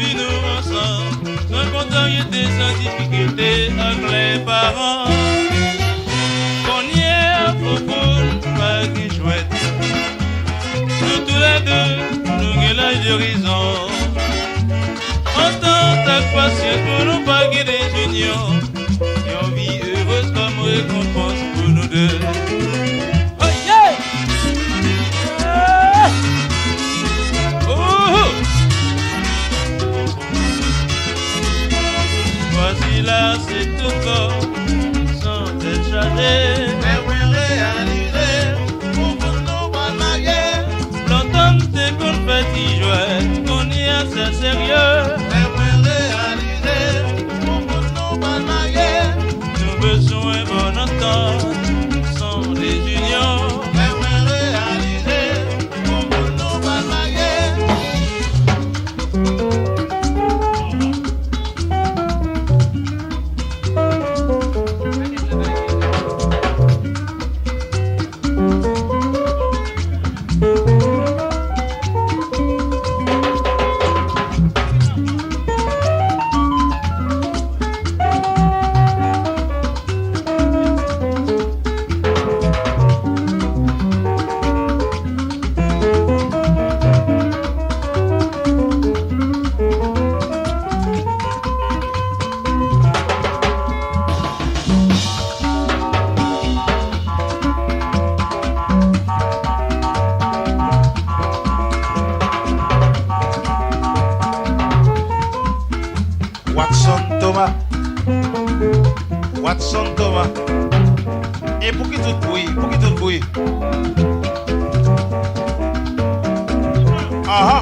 vivre nous ensemble, sans contrariété, sans difficulté, avec les parents. On y est à Foufoune, pas qui chouette. Nous tous les deux, nous avons l'âge d'horizon. En tant que patient pour nous pas guider junior, et on vit heureuse comme récompense pour nous deux. Oh yeah! Voici là, c'est tout corps, sans être chargé. Mais oui, réalisé, pour nous pas marier. Longtemps c'est qu'on fait y jouer, qu'on y a c'est sérieux. Mais oui, réalisé, pour nous pas marier. Nous besoin bon entente, sans des unions. Mais oui, réalisé, pour nous pas marier. Watson Thomas. Et pour qui tout bruit? Pour qui tout bruit? Ah ah.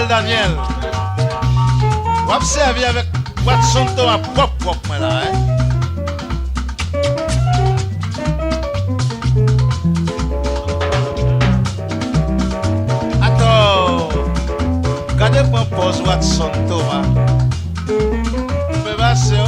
Daniel, vous observez avec Watson Thomas propre moi là, hein? Attends, regardez moi pose Watson Thomas. Vous pouvez passer, ouais?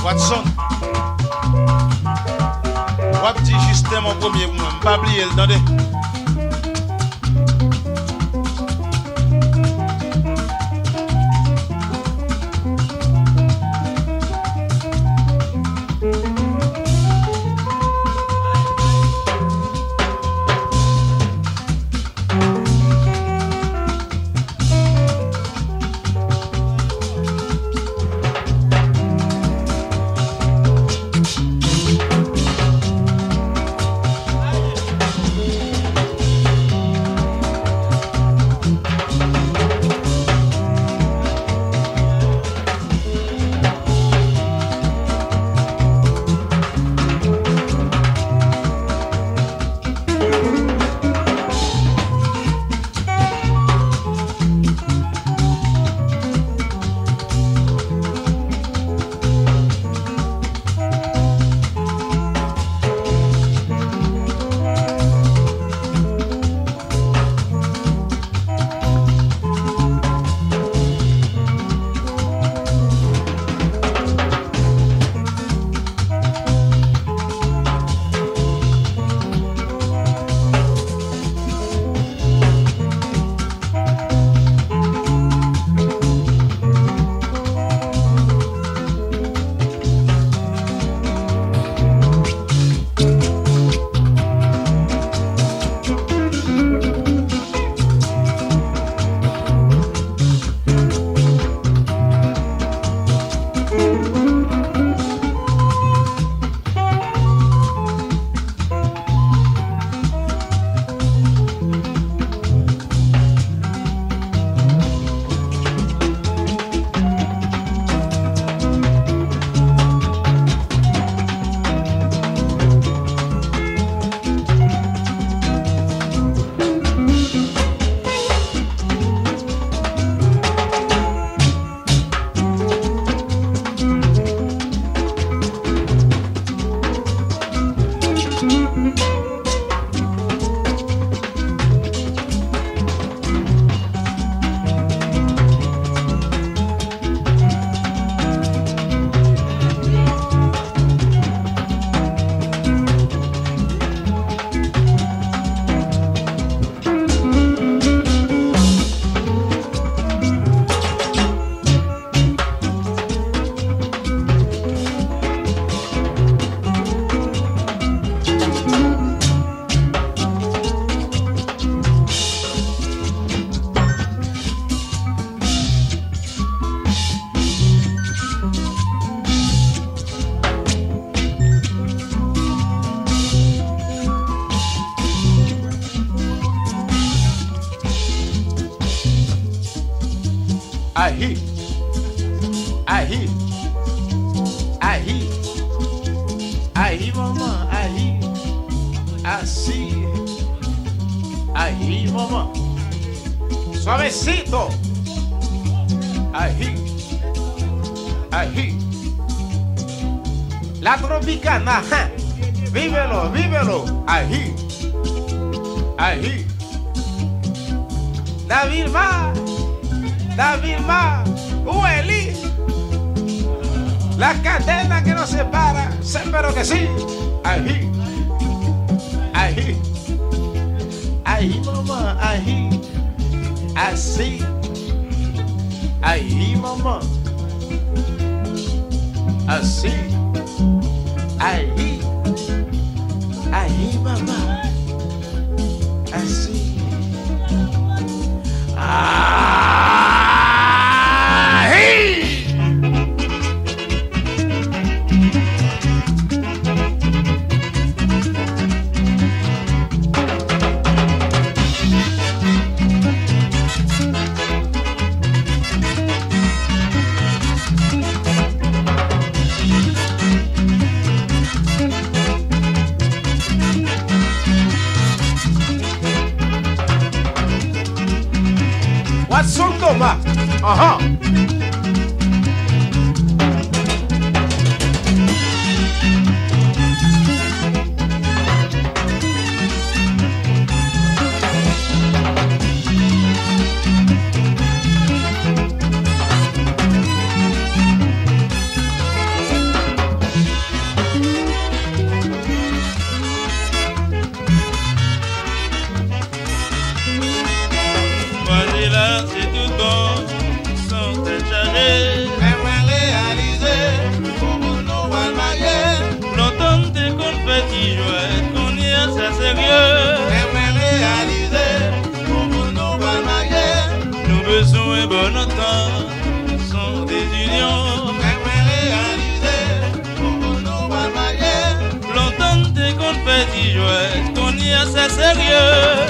Watson, wap di juste mon premier mois, m'pas oublier le tendez. Ahi, ahi, ahi, ahi, maman, ahi, así, ahi, maman, suavecito, ahi, ahi, la tropicana, ja. Vívelo, vívelo, ahi, ahi, David va, Ueli. La cadena que nos separa, pero que sí. Ají, ají, ají, mamá, ají, así. Ají, mamá, así. Ají, ají, mamá, así. What's on Konpa? Ajá. C'est tout bon, sans t'échanger. Aimerais réaliser pour nous marier. Longtemps t'es confetti jouet, qu'on y a ça sérieux. Aimerais réaliser pour nous marier. Nous besoin bon temps, sont des unions. Aimerais réaliser pour nous marier. Longtemps t'es confetti jouet, qu'on y a ça sérieux.